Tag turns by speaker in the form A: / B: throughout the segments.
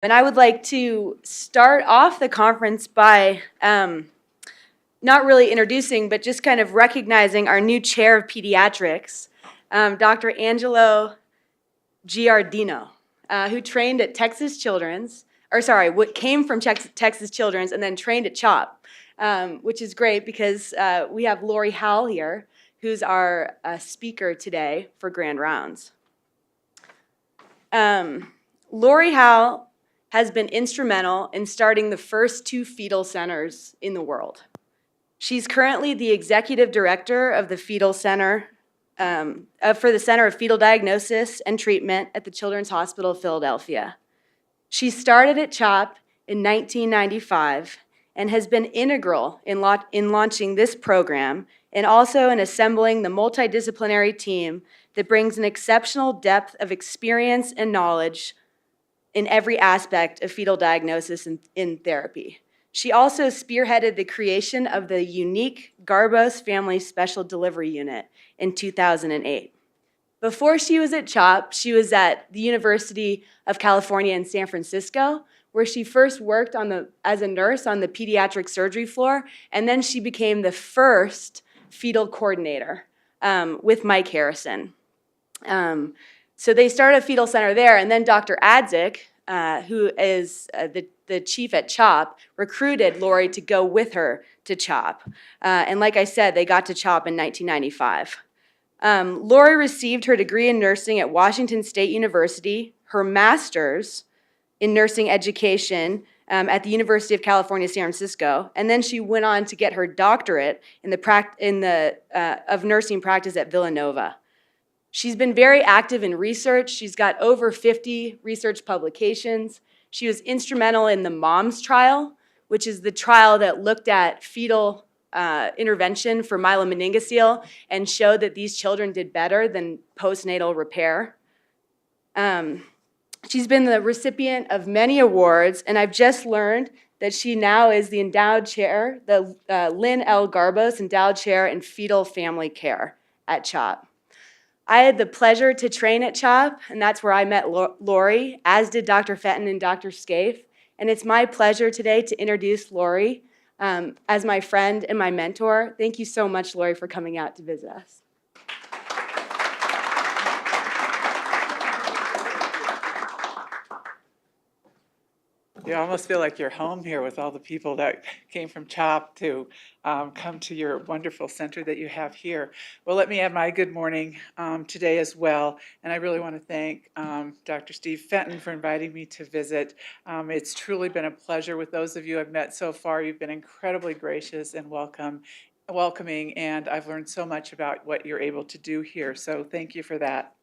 A: And I would like to start off the conference by not really introducing, but just kind of recognizing our new chair of pediatrics, Dr. Angelo Giardino, who trained at Texas Children's, what came from Texas Children's and then trained at CHOP, which is great because we have Lori Howell here, who's our speaker today for Grand Rounds. Lori Howell has been instrumental in starting the first 2 fetal centers in the world. She's currently the executive director of the Fetal Center, for the Center of Fetal Diagnosis and Treatment at the Children's Hospital of Philadelphia. She started at CHOP in 1995 and has been integral in launching this program and also in assembling the multidisciplinary team that brings an exceptional depth of experience and knowledge in every aspect of fetal diagnosis and in therapy. She also spearheaded the creation of the unique Garbose Family Special Delivery Unit in 2008. Before she was at CHOP, she was at the University of California in San Francisco, where she first worked as a nurse on the pediatric surgery floor, and then she became the first fetal coordinator with Mike Harrison. So they started a fetal center there, and then Dr. Adzik, who is the chief at CHOP, recruited Lori to go with her to CHOP. And like I said, they got to CHOP in 1995. Lori received her degree in nursing at Washington State University, her master's in nursing education at the University of California, San Francisco, and then she went on to get her doctorate of nursing practice at Villanova. She's been very active in research. She's got over 50 research publications. She was instrumental in the MOMS trial, which is the trial that looked at fetal intervention for myelomeningocele and showed that these children did better than postnatal repair. She's been the recipient of many awards, and I've just learned that she now is the Endowed Chair, the Lynne L. Garbose Endowed Chair in Fetal Family Care at CHOP. I had the pleasure to train at CHOP, and that's where I met Lori, as did Dr. Fenton and Dr. Scaife. And it's my pleasure today to introduce Lori as my friend and my mentor. Thank you so much, Lori, for coming out to visit us.
B: You almost feel like you're home here with all the people that came from CHOP to come to your wonderful center that you have here. Well, let me add my good morning today as well. And I really want to thank Dr. Steve Fenton for inviting me to visit. It's truly been a pleasure with those of you I've met so far. You've been incredibly gracious and welcoming, and I've learned so much about what you're able to do here. So thank you for that.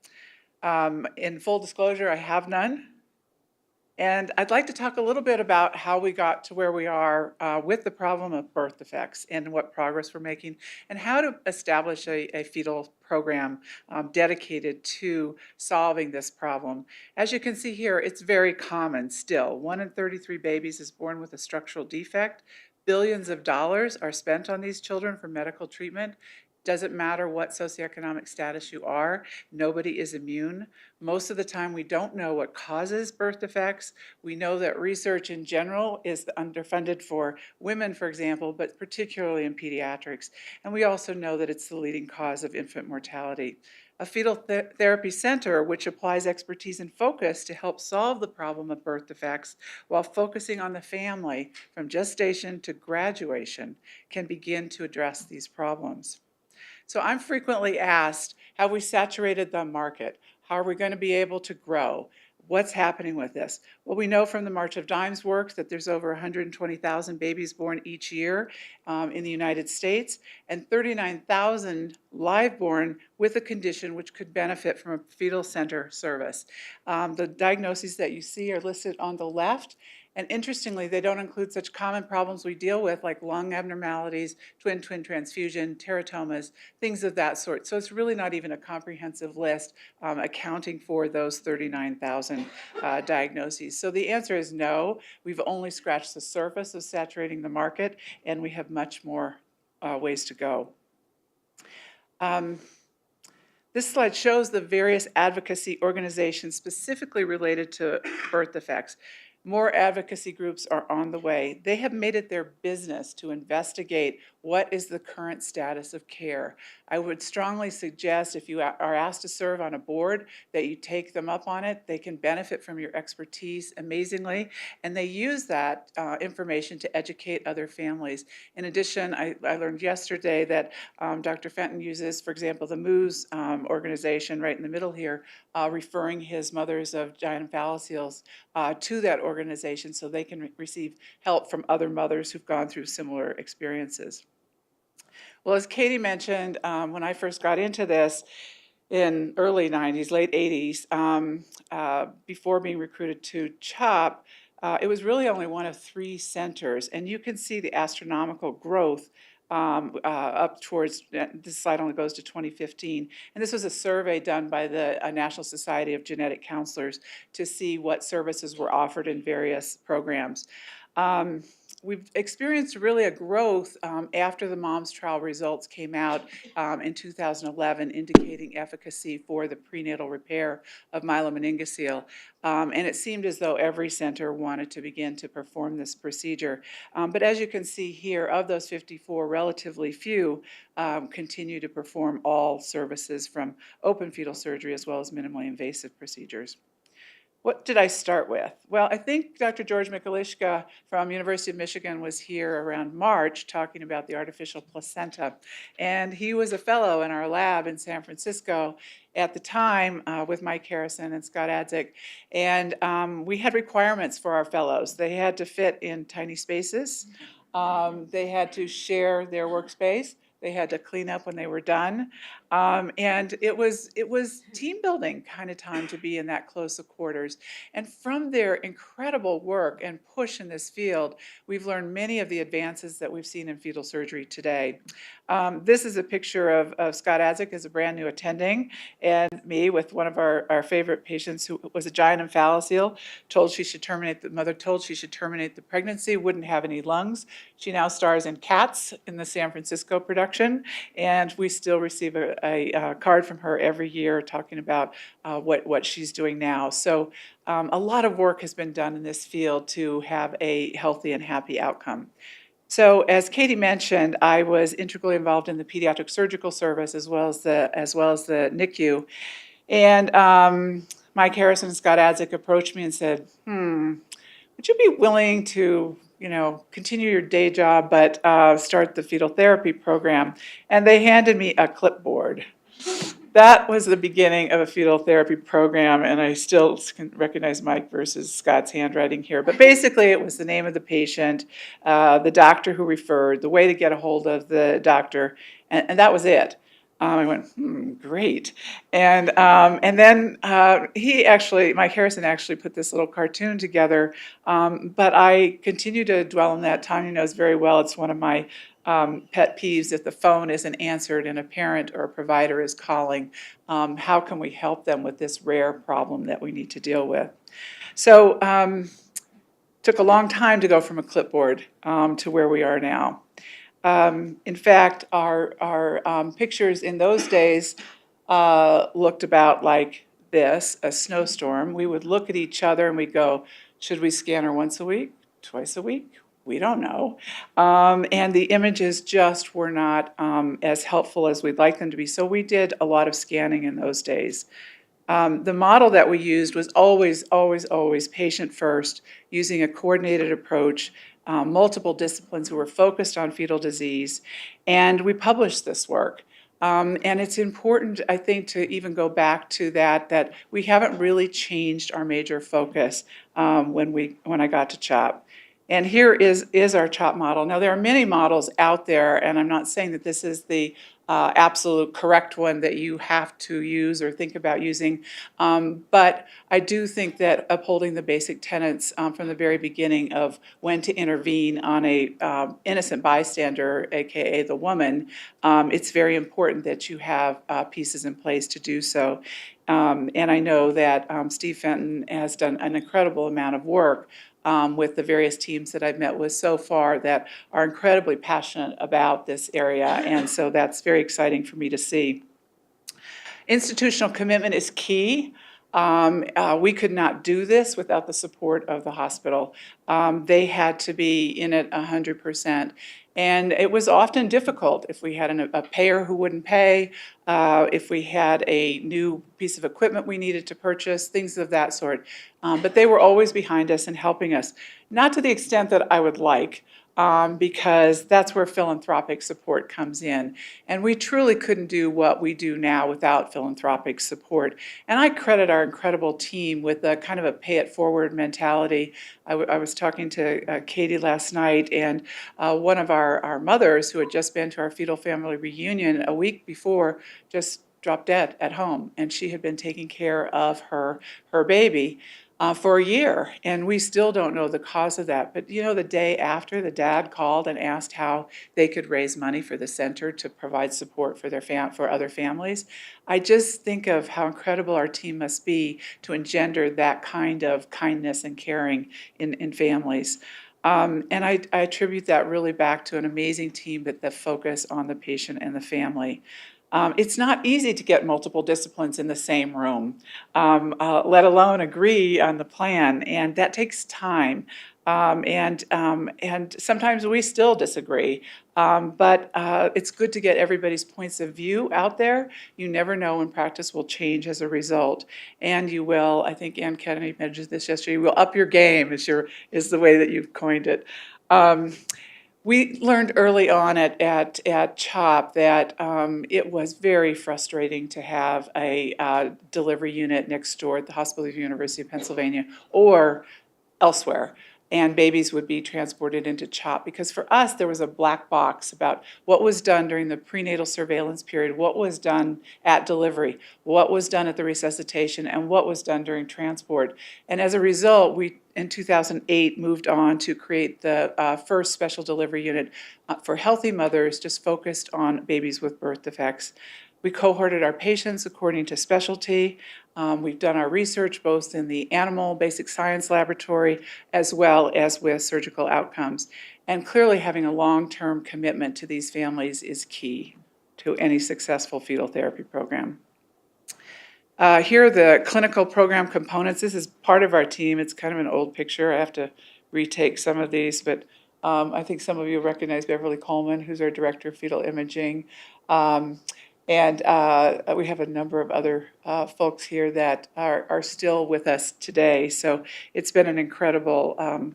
B: In full disclosure, I have none. And I'd like to talk a little bit about how we got to where we are with the problem of birth defects and what progress we're making, and how to establish a fetal program dedicated to solving this problem. As you can see here, it's very common still. 1 in 33 babies is born with a structural defect. Billions of dollars are spent on these children for medical treatment. Doesn't matter what socioeconomic status you are, nobody is immune. Most of the time we don't know what causes birth defects. We know that research in general is underfunded for women, for example, but particularly in pediatrics. And we also know that it's the leading cause of infant mortality. A fetal therapy center, which applies expertise and focus to help solve the problem of birth defects while focusing on the family from gestation to graduation, can begin to address these problems. So I'm frequently asked, have we saturated the market? How are we going to be able to grow? What's happening with this? Well, we know from the March of Dimes work that there's over 120,000 babies born each year in the United States, and 39,000 live born with a condition which could benefit from a fetal center service. The diagnoses that you see are listed on the left. And interestingly, they don't include such common problems we deal with like lung abnormalities, twin-twin transfusion, teratomas, things of that sort. So it's really not even a comprehensive list accounting for those 39,000 diagnoses. So the answer is no. We've only scratched the surface of saturating the market, and we have much more ways to go. This slide shows the various advocacy organizations specifically related to birth defects. More advocacy groups are on the way. They have made it their business to investigate what is the current status of care. I would strongly suggest if you are asked to serve on a board that you take them up on it. They can benefit from your expertise amazingly, and they use that information to educate other families. In addition, I learned yesterday that Dr. Fenton uses, for example, the MOOS organization right in the middle here, referring his mothers of giant falloceles to that organization so they can receive help from other mothers who've gone through similar experiences. Well, as Katie mentioned, when I first got into this in early 90s, late 80s, before being recruited to CHOP, it was really only one of 3 centers, and you can see the astronomical growth up towards, this slide only goes to 2015, and this was a survey done by the National Society of Genetic Counselors to see what services were offered in various programs. We've experienced really a growth after the MOMS trial results came out in 2011, indicating efficacy for the prenatal repair of myelomeningocele. And it seemed as though every center wanted to begin to perform this procedure. But as you can see here, of those 54, relatively few continue to perform all services from open fetal surgery as well as minimally invasive procedures. What did I start with? Well, I think Dr. George Mikulishka from University of Michigan was here around March talking about the artificial placenta. And he was a fellow in our lab in San Francisco at the time with Mike Harrison and Scott Adzik. And we had requirements for our fellows. They had to fit in tiny spaces. They had to share their workspace. They had to clean up when they were done. And it was team building kind of time to be in that close of quarters. And from their incredible work and push in this field, we've learned many of the advances that we've seen in fetal surgery today. This is a picture of Scott Adzik as a brand new attending, and me with one of our favorite patients who was a giant omphalocele, the mother told she should terminate the pregnancy, wouldn't have any lungs. She now stars in Cats in the San Francisco production, and we still receive a card from her every year talking about what she's doing now. So a lot of work has been done in this field to have a healthy and happy outcome. So as Katie mentioned, I was integrally involved in the pediatric surgical service as well as the NICU. And Mike Harrison and Scott Adzik approached me and said, would you be willing to continue your day job, but start the fetal therapy program? And they handed me a clipboard. That was the beginning of a fetal therapy program, and I still can recognize Mike versus Scott's handwriting here. But basically, it was the name of the patient, the doctor who referred, the way to get a hold of the doctor, and that was it. I went, great. And then Mike Harrison actually put this little cartoon together, but I continue to dwell on that. Tanya knows very well it's one of my pet peeves if the phone isn't answered and a parent or a provider is calling. How can we help them with this rare problem that we need to deal with? So took a long time to go from a clipboard to where we are now. In fact, our pictures in those days looked about like this, a snowstorm. We would look at each other and we'd go, should we scan her once a week, twice a week? We don't know. And the images just were not as helpful as we'd like them to be. So we did a lot of scanning in those days. The model that we used was always patient first, using a coordinated approach, multiple disciplines who were focused on fetal disease, and we published this work. And it's important, I think, to even go back to that we haven't really changed our major focus when I got to CHOP. And here is our CHOP model. Now, there are many models out there, and I'm not saying that this is the absolute correct one that you have to use or think about using, but I do think that upholding the basic tenets from the very beginning of when to intervene on a innocent bystander, aka the woman, it's very important that you have pieces in place to do so. And I know that Steve Fenton has done an incredible amount of work with the various teams that I've met with so far that are incredibly passionate about this area, and so that's very exciting for me to see. Institutional commitment is key. We could not do this without the support of the hospital. They had to be in it 100%. And it was often difficult if we had a payer who wouldn't pay, if we had a new piece of equipment we needed to purchase, things of that sort. But they were always behind us and helping us, not to the extent that I would like, because that's where philanthropic support comes in. And we truly couldn't do what we do now without philanthropic support. And I credit our incredible team with a kind of a pay-it-forward mentality. I was talking to Katie last night, and one of our mothers who had just been to our fetal family reunion a week before just dropped dead at home, and she had been taking care of her baby for a year, and we still don't know the cause of that. But the day after, the dad called and asked how they could raise money for the center to provide support for for other families. I just think of how incredible our team must be to engender that kind of kindness and caring in families. And I attribute that really back to an amazing team that focus on the patient and the family. It's not easy to get multiple disciplines in the same room, let alone agree on the plan, and that takes time. And sometimes we still disagree, but it's good to get everybody's points of view out there. You never know when practice will change as a result, and you will. I think Ann Kennedy mentioned this yesterday. You will up your game, is the way that you've coined it. We learned early on at CHOP that it was very frustrating to have a delivery unit next door at the Hospital of the University of Pennsylvania or elsewhere, and babies would be transported into CHOP, because for us there was a black box about what was done during the prenatal surveillance period, what was done at delivery, what was done at the resuscitation, and what was done during transport. And as a result, we in 2008 moved on to create the first special delivery unit for healthy mothers, just focused on babies with birth defects. We cohorted our patients according to specialty. We've done our research both in the animal basic science laboratory as well as with surgical outcomes. And clearly having a long-term commitment to these families is key to any successful fetal therapy program. Here are the clinical program components. This is part of our team. It's kind of an old picture. I have to retake some of these, but I think some of you recognize Beverly Coleman, who's our director of fetal imaging. And we have a number of other folks here that are still with us today. So it's been an incredible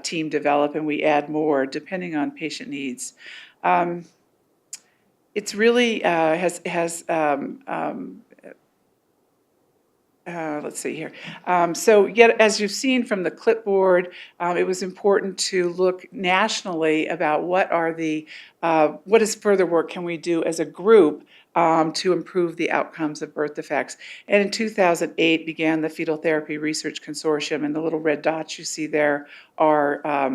B: team develop, and we add more depending on patient needs. It's really let's see here. So yet, as you've seen from the clipboard, it was important to look nationally about what is further work can we do as a group to improve the outcomes of birth defects. And in 2008 began the Fetal Therapy Research Consortium, and the little red dots you see there are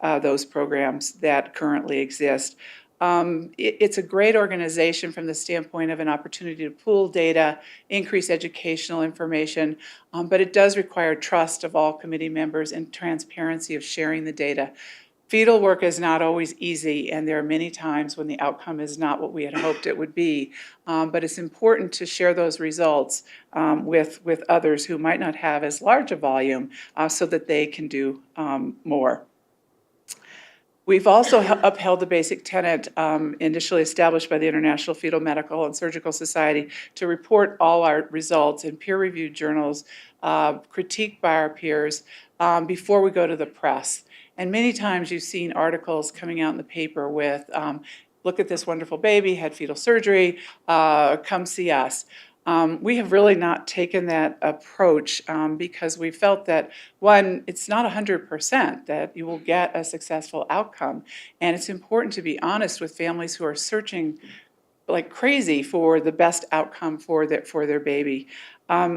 B: those programs that currently exist. It's a great organization from the standpoint of an opportunity to pool data, increase educational information, but it does require trust of all committee members and transparency of sharing the data. Fetal work is not always easy, and there are many times when the outcome is not what we had hoped it would be, but it's important to share those results with others who might not have as large a volume so that they can do more. We've also upheld the basic tenet initially established by the International Fetal Medical and Surgical Society to report all our results in peer-reviewed journals, critiqued by our peers, before we go to the press. And many times you've seen articles coming out in the paper with, look at this wonderful baby, had fetal surgery, come see us. We have really not taken that approach because we felt that, one, it's not 100% that you will get a successful outcome. And it's important to be honest with families who are searching like crazy for the best outcome for their baby.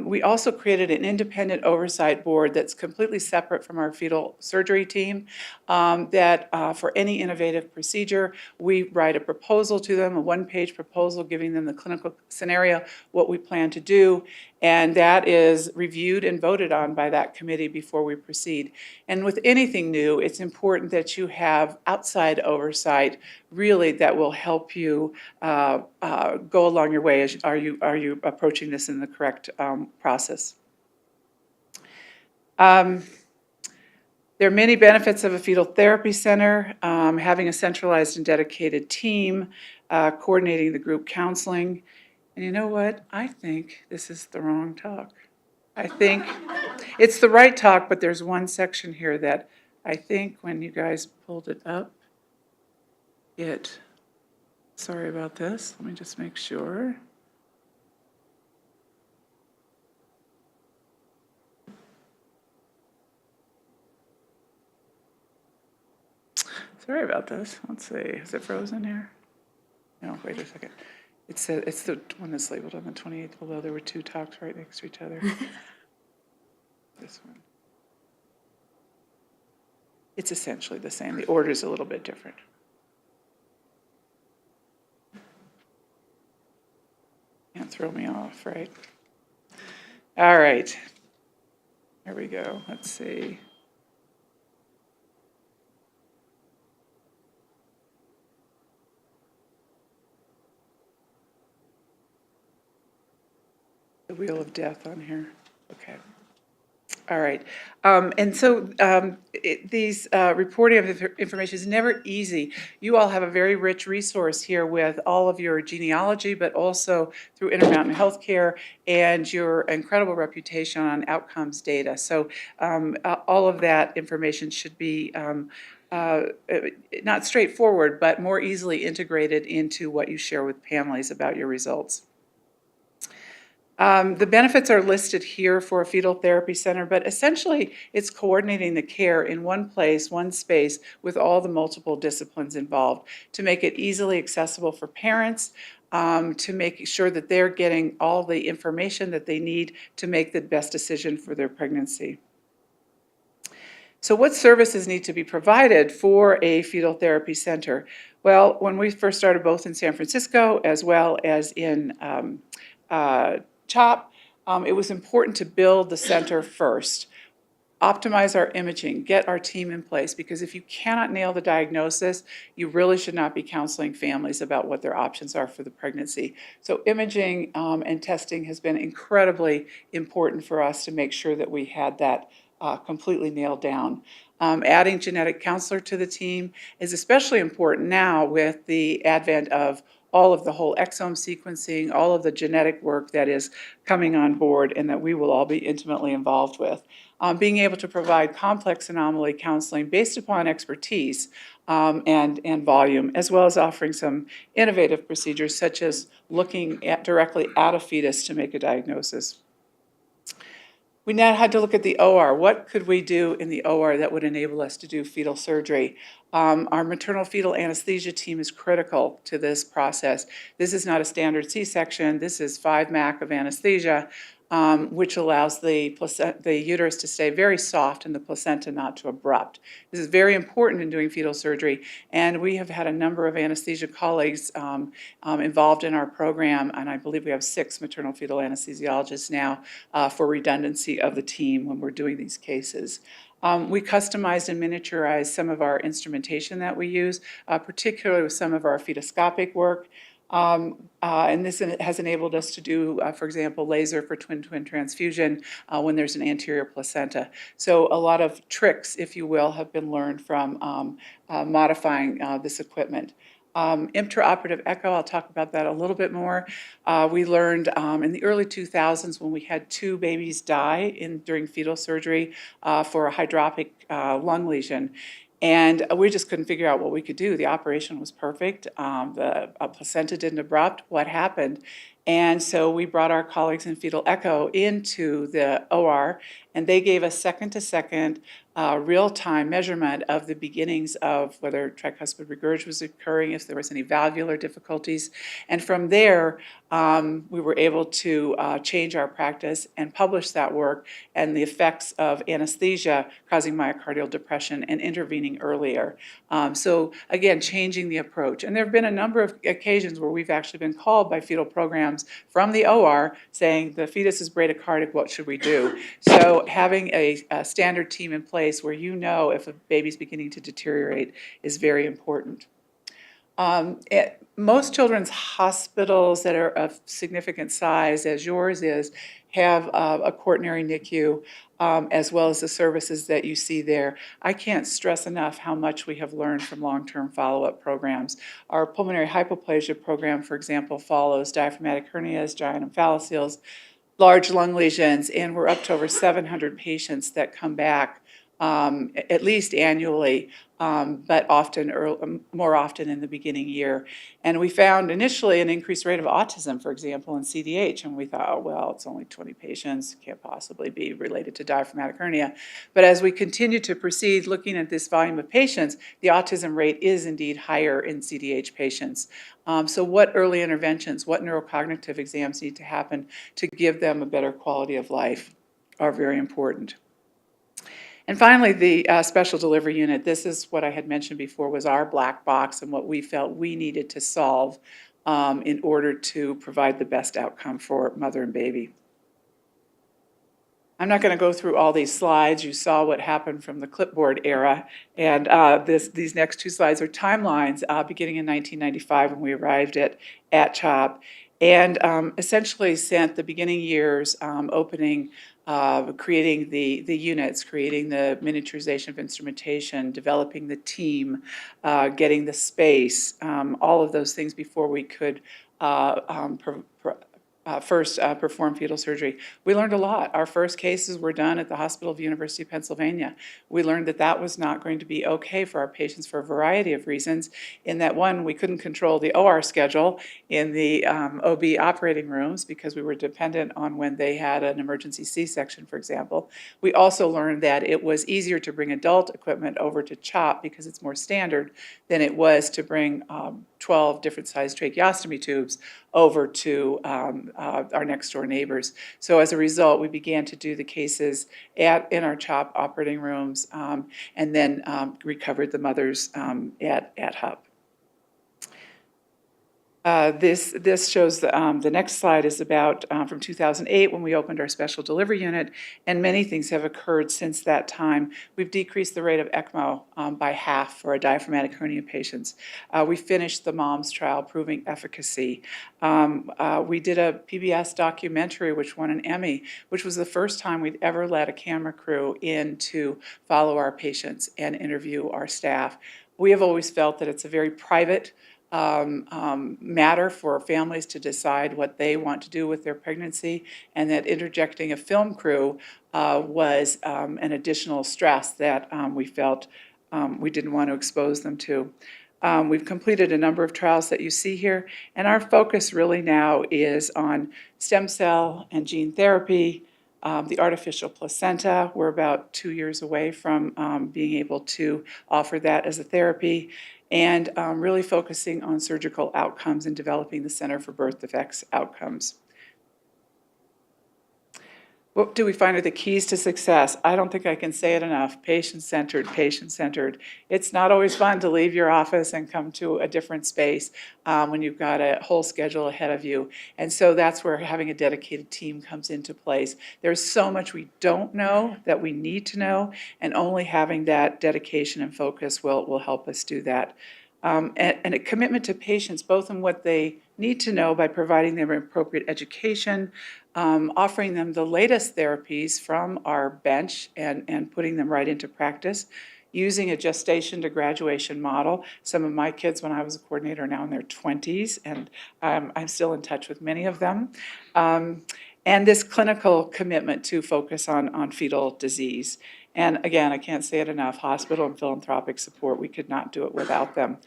B: We also created an independent oversight board that's completely separate from our fetal surgery team, that for any innovative procedure, we write a proposal to them, a one-page proposal giving them the clinical scenario, what we plan to do, and that is reviewed and voted on by that committee before we proceed. And with anything new, it's important that you have outside oversight, really, that will help you go along your way. Are you approaching this in the correct process? There are many benefits of a fetal therapy center, having a centralized and dedicated team, coordinating the group counseling. And you know what? I think this is the wrong talk. I think it's the right talk, but there's one section here that I think when you guys pulled it up, sorry about this, let me just make sure. Sorry about this. Let's see, is it frozen here? No, wait a second. It's the one that's labeled on the 28th below. There were two talks right next to each other. This one. It's essentially the same. The order is a little bit different. Can't throw me off, right? All right. Here we go. Let's see. The wheel of death on here. Okay. All right. And so these reporting of information is never easy. You all have a very rich resource here with all of your genealogy, but also through Intermountain Healthcare and your incredible reputation on outcomes data. So all of that information should be not straightforward, but more easily integrated into what you share with families about your results. The benefits are listed here for a fetal therapy center, but essentially it's coordinating the care in one place, one space, with all the multiple disciplines involved to make it easily accessible for parents, to make sure that they're getting all the information that they need to make the best decision for their pregnancy. So what services need to be provided for a fetal therapy center? Well, when we first started both in San Francisco as well as in CHOP, it was important to build the center first, optimize our imaging, get our team in place, because if you cannot nail the diagnosis, you really should not be counseling families about what their options are for the pregnancy. So imaging and testing has been incredibly important for us to make sure that we had that completely nailed down. Adding genetic counselor to the team is especially important now with the advent of all of the whole exome sequencing, all of the genetic work that is coming on board and that we will all be intimately involved with. Being able to provide complex anomaly counseling based upon expertise and volume, as well as offering some innovative procedures such as looking directly at a fetus to make a diagnosis. We now had to look at the OR. What could we do in the OR that would enable us to do fetal surgery? Our maternal fetal anesthesia team is critical to this process. This is not a standard C-section. This is 5 MAC of anesthesia, which allows the uterus to stay very soft and the placenta not to abrupt. This is very important in doing fetal surgery, and we have had a number of anesthesia colleagues involved in our program, and I believe we have 6 maternal fetal anesthesiologists now for redundancy of the team when we're doing these cases. We customized and miniaturized some of our instrumentation that we use, particularly with some of our fetoscopic work. And this has enabled us to do, for example, laser for twin-twin transfusion when there's an anterior placenta. So a lot of tricks, if you will, have been learned from modifying this equipment. Intraoperative echo, I'll talk about that a little bit more. We learned in the early 2000s when we had 2 babies die during fetal surgery for a hydropic lung lesion. And we just couldn't figure out what we could do. The operation was perfect. The placenta didn't abrupt. What happened? And so we brought our colleagues in fetal echo into the OR, and they gave us second-to-second real-time measurement of the beginnings of whether tricuspid regurg was occurring, if there was any valvular difficulties. And from there, we were able to change our practice and publish that work and the effects of anesthesia causing myocardial depression and intervening earlier. So again, changing the approach. And there have been a number of occasions where we've actually been called by fetal programs from the OR saying the fetus is bradycardic, what should we do? So having a standard team in place where you know if a baby's beginning to deteriorate is very important. Most children's hospitals that are of significant size, as yours is, have a quaternary NICU, as well as the services that you see there. I can't stress enough how much we have learned from long-term follow-up programs. Our pulmonary hypoplasia program, for example, follows diaphragmatic hernias, giant emphalocele, large lung lesions, and we're up to over 700 patients that come back at least annually, but more often in the beginning year. And we found initially an increased rate of autism, for example, in CDH, and we thought, oh, well, it's only 20 patients, can't possibly be related to diaphragmatic hernia. But as we continue to proceed looking at this volume of patients, the autism rate is indeed higher in CDH patients. So what early interventions, what neurocognitive exams need to happen to give them a better quality of life are very important. And finally, the special delivery unit. This is what I had mentioned before was our black box and what we felt we needed to solve in order to provide the best outcome for mother and baby. I'm not going to go through all these slides. You saw what happened from the clipboard era. And these next two slides are timelines beginning in 1995 when we arrived at CHOP. And essentially sent the beginning years opening, creating the units, creating the miniaturization of instrumentation, developing the team, getting the space, all of those things before we could first perform fetal surgery. We learned a lot. Our first cases were done at the Hospital of the University of Pennsylvania. We learned that that was not going to be okay for our patients for a variety of reasons. In that one, we couldn't control the OR schedule in the OB operating rooms because we were dependent on when they had an emergency C-section, for example. We also learned that it was easier to bring adult equipment over to CHOP because it's more standard than it was to bring 12 different sized tracheostomy tubes over to our next door neighbors. So as a result, we began to do the cases in our CHOP operating rooms and then recovered the mothers at HUP. This shows the next slide is about from 2008 when we opened our special delivery unit, and many things have occurred since that time. We've decreased the rate of ECMO by half for our diaphragmatic hernia patients. We finished the MOMS trial proving efficacy. We did a PBS documentary which won an Emmy, which was the first time we'd ever let a camera crew in to follow our patients and interview our staff. We have always felt that it's a very private matter for families to decide what they want to do with their pregnancy, and that interjecting a film crew was an additional stress that we felt we didn't want to expose them to. We've completed a number of trials that you see here, and our focus really now is on stem cell and gene therapy, the artificial placenta. We're about 2 years away from being able to offer that as a therapy, and really focusing on surgical outcomes and developing the Center for Birth Defects Outcomes. What do we find are the keys to success? I don't think I can say it enough. Patient-centered, patient-centered. It's not always fun to leave your office and come to a different space when you've got a whole schedule ahead of you. And so that's where having a dedicated team comes into place. There's so much we don't know that we need to know, and only having that dedication and focus will help us do that. And a commitment to patients, both in what they need to know by providing them appropriate education, offering them the latest therapies from our bench and putting them right into practice, using a gestation to graduation model. Some of my kids, when I was a coordinator, are now in their 20s, and I'm still in touch with many of them. And this clinical commitment to focus on fetal disease. And again, I can't say it enough, hospital and philanthropic support, we could not do it without them.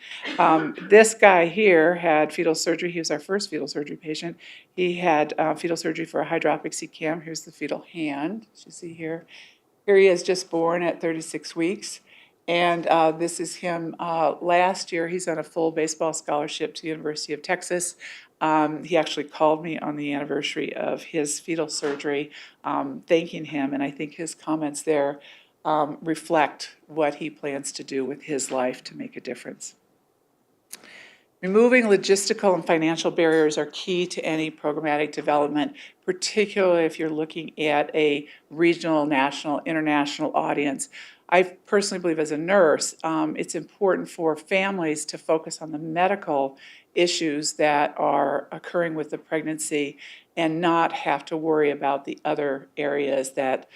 B: This guy here had fetal surgery. He was our first fetal surgery patient. He had fetal surgery for a hydropic C-cam. Here's the fetal hand, as you see here. Here he is just born at 36 weeks. And this is him last year. He's on a full baseball scholarship to the University of Texas. He actually called me on the anniversary of his fetal surgery, thanking him, and I think his comments there reflect what he plans to do with his life to make a difference. Removing logistical and financial barriers are key to any programmatic development, particularly if you're looking at a regional, national, international audience. I personally believe as a nurse, it's important for families to focus on the medical issues that are occurring with the pregnancy and not have to worry about the other areas that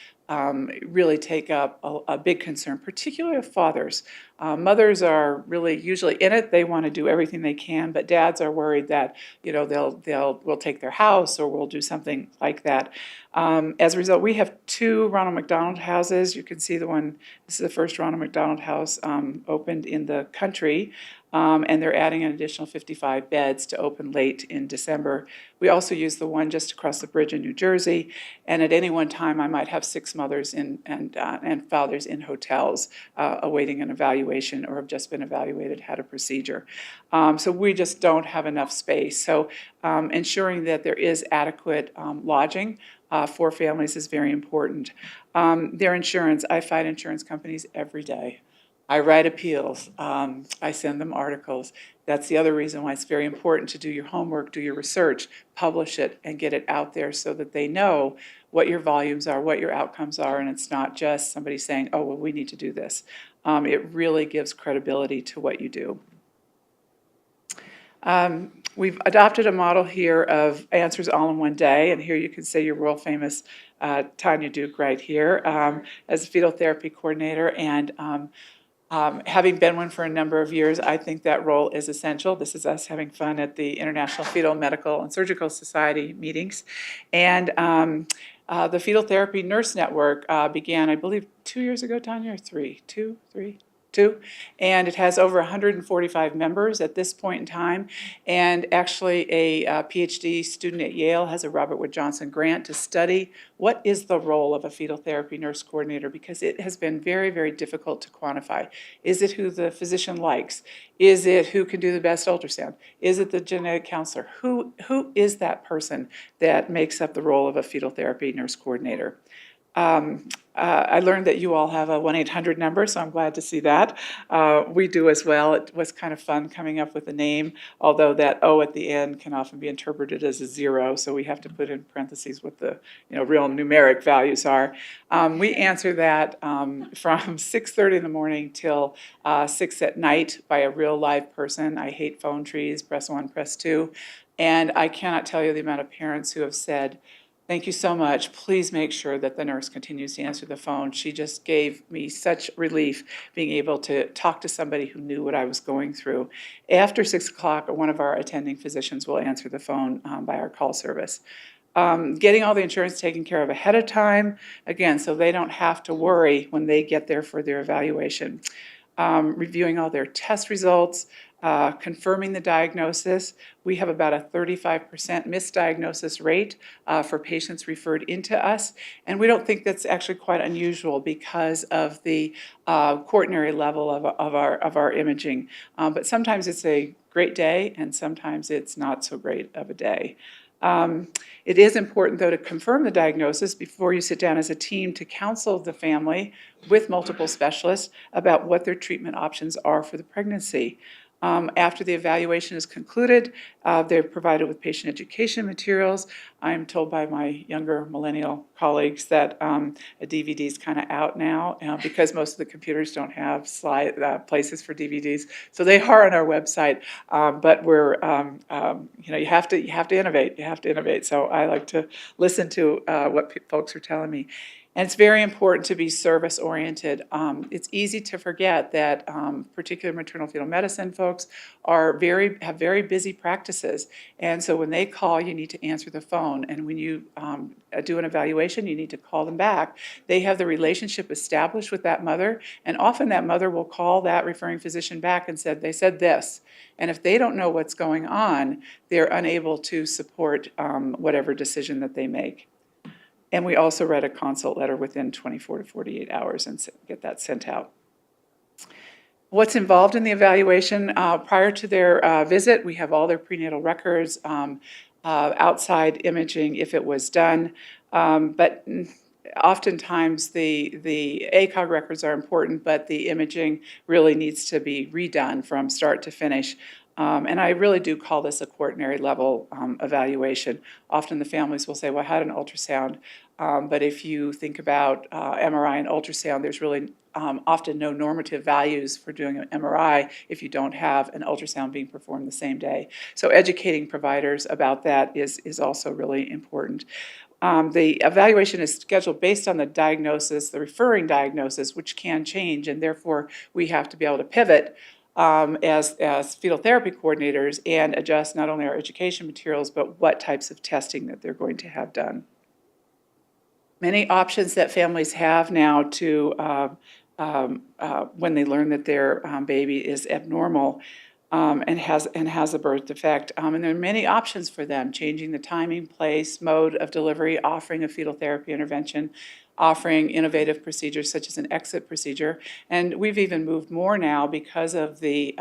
B: really take up a big concern, particularly of fathers. Mothers are really usually in it. They want to do everything they can, but dads are worried that, you know, we'll take their house or we'll do something like that. As a result, we have 2 Ronald McDonald houses. You can see the one, this is the first Ronald McDonald house opened in the country. And they're adding an additional 55 beds to open late in December. We also use the one just across the bridge in New Jersey, and at any one time, I might have 6 mothers and fathers in hotels awaiting an evaluation or have just been evaluated, had a procedure. So we just don't have enough space. So ensuring that there is adequate lodging for families is very important. Their insurance, I fight insurance companies every day. I write appeals. I send them articles. That's the other reason why it's very important to do your homework, do your research, publish it, and get it out there so that they know what your volumes are, what your outcomes are, and it's not just somebody saying, oh, well, we need to do this. It really gives credibility to what you do. We've adopted a model here of answers all in one day, and here you can see your world famous Tanya Duke right here as a fetal therapy coordinator. And having been one for a number of years, I think that role is essential. This is us having fun at the International Fetal Medical and Surgical Society meetings. And the Fetal Therapy Nurse Network began, I believe, 2 years ago, Tanya, or 3? 2, 3? 2, and it has over 145 members at this point in time. And actually, a PhD student at Yale has a Robert Wood Johnson grant to study what is the role of a fetal therapy nurse coordinator, because it has been very, very difficult to quantify. Is it who the physician likes? Is it who can do the best ultrasound? Is it the genetic counselor? Who is that person that makes up the role of a fetal therapy nurse coordinator? I learned that you all have a 1-800 number, so I'm glad to see that. We do as well. It was kind of fun coming up with a name, although that O at the end can often be interpreted as a 0, so we have to put in parentheses what the real numeric values are. We answer that from 6:30 in the morning till 6 at night by a real live person. I hate phone trees, press 1, press 2. And I cannot tell you the amount of parents who have said, thank you so much. Please make sure that the nurse continues to answer the phone. She just gave me such relief being able to talk to somebody who knew what I was going through. After 6 o'clock, one of our attending physicians will answer the phone by our call service. Getting all the insurance taken care of ahead of time, again, so they don't have to worry when they get there for their evaluation. Reviewing all their test results, confirming the diagnosis. We have about a 35% misdiagnosis rate for patients referred into us, and we don't think that's actually quite unusual because of the quaternary level of our imaging. But sometimes it's a great day, and sometimes it's not so great of a day. It is important, though, to confirm the diagnosis before you sit down as a team to counsel the family with multiple specialists about what their treatment options are for the pregnancy. After the evaluation is concluded, they're provided with patient education materials. I'm told by my younger millennial colleagues that a DVD is kind of out now because most of the computers don't have places for DVDs. So they are on our website, but we're, you have to innovate. You have to innovate. So I like to listen to what folks are telling me. And it's very important to be service-oriented. It's easy to forget that particular maternal fetal medicine folks have very busy practices. And so when they call, you need to answer the phone. And when you do an evaluation, you need to call them back. They have the relationship established with that mother, and often that mother will call that referring physician back and said, they said this. And if they don't know what's going on, they're unable to support whatever decision that they make. And we also write a consult letter within 24 to 48 hours and get that sent out. What's involved in the evaluation? Prior to their visit, we have all their prenatal records, outside imaging if it was done, but oftentimes the ACOG records are important, but the imaging really needs to be redone from start to finish. And I really do call this a quaternary level evaluation. Often the families will say, well, I had an ultrasound, but if you think about MRI and ultrasound, there's really often no normative values for doing an MRI if you don't have an ultrasound being performed the same day. So educating providers about that is also really important. The evaluation is scheduled based on the diagnosis, the referring diagnosis, which can change, and therefore we have to be able to pivot as fetal therapy coordinators and adjust not only our education materials, but what types of testing that they're going to have done. Many options that families have now to when they learn that their baby is abnormal and has a birth defect. And there are many options for them, changing the timing, place, mode of delivery, offering a fetal therapy intervention, offering innovative procedures such as an exit procedure. And we've even moved more now because of the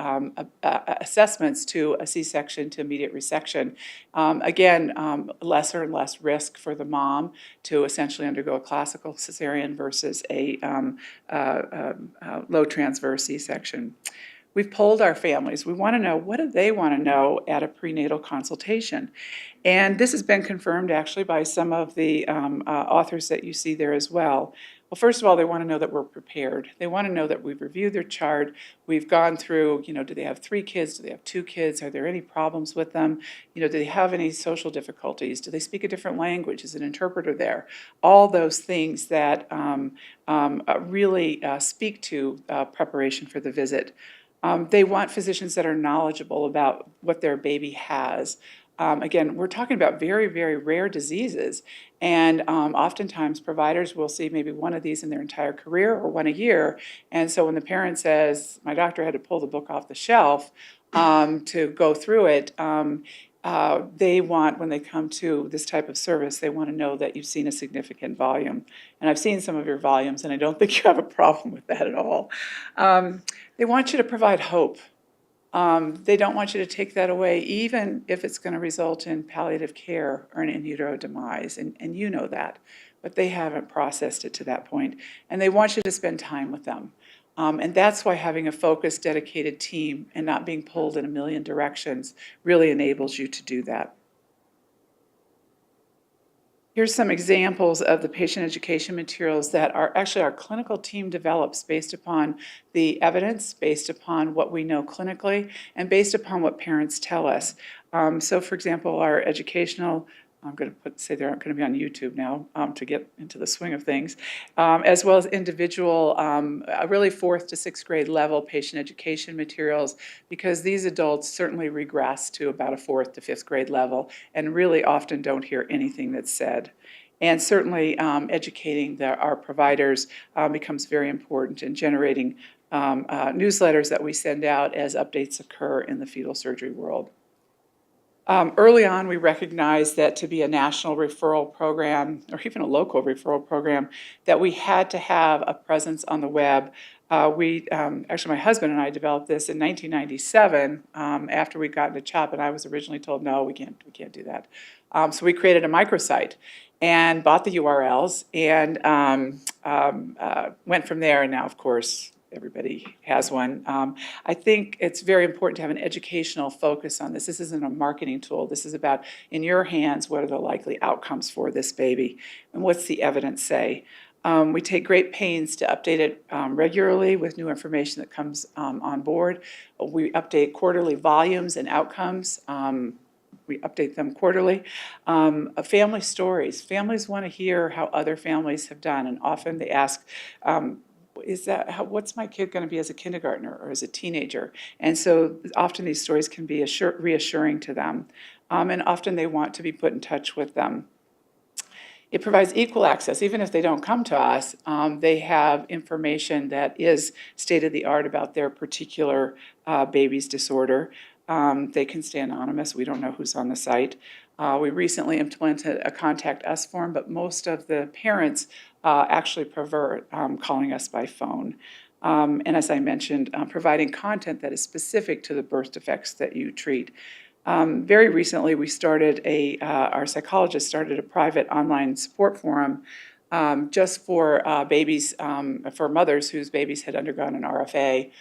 B: assessments to a C-section to immediate resection. Lesser and less risk for the mom to essentially undergo a classical cesarean versus a low transverse C-section. We've polled our families. We want to know, what do they want to know at a prenatal consultation? And this has been confirmed actually by some of the authors that you see there as well. Well, first of all, they want to know that we're prepared. They want to know that we've reviewed their chart. We've gone through, do they have 3 kids? Do they have 2 kids? Are there any problems with them? Do they have any social difficulties? Do they speak a different language? Is an interpreter there? All those things that really speak to preparation for the visit. They want physicians that are knowledgeable about what their baby has. Again, we're talking about very, very rare diseases, and oftentimes providers will see maybe one of these in their entire career or one a year. And so when the parent says, my doctor had to pull the book off the shelf to go through it, they want, when they come to this type of service, they want to know that you've seen a significant volume. And I've seen some of your volumes, and I don't think you have a problem with that at all. They want you to provide hope. They don't want you to take that away, even if it's going to result in palliative care or an in utero demise, and you know that, but they haven't processed it to that point. And they want you to spend time with them. And that's why having a focused, dedicated team and not being pulled in a million directions really enables you to do that. Here's some examples of the patient education materials that our clinical team develops based upon the evidence, based upon what we know clinically, and based upon what parents tell us. So for example, our educational, I'm going to say they aren't going to be on YouTube now to get into the swing of things, as well as individual, really 4th to 6th grade level patient education materials, because these adults certainly regress to about a 4th to 5th grade level and really often don't hear anything that's said. And certainly educating our providers becomes very important in generating newsletters that we send out as updates occur in the fetal surgery world. Early on, we recognized that to be a national referral program, or even a local referral program, that we had to have a presence on the web. Actually, my husband and I developed this in 1997 after we got into CHOP, and I was originally told, no, we can't do that. So we created a microsite and bought the URLs and went from there. And now, of course, everybody has one. I think it's very important to have an educational focus on this. This isn't a marketing tool. This is about, in your hands, what are the likely outcomes for this baby, and what's the evidence say? We take great pains to update it regularly with new information that comes on board. We update quarterly volumes and outcomes. We update them quarterly. Family stories. Families want to hear how other families have done, and often they ask, what's my kid going to be as a kindergartner or as a teenager? And so often these stories can be reassuring to them, and often they want to be put in touch with them. It provides equal access. Even if they don't come to us, they have information that is state-of-the-art about their particular baby's disorder. They can stay anonymous. We don't know who's on the site. We recently implemented a contact us form, but most of the parents actually prefer calling us by phone. And as I mentioned, providing content that is specific to the birth defects that you treat. Very recently, we started our psychologist started a private online support forum just for babies, for mothers whose babies had undergone an RFA.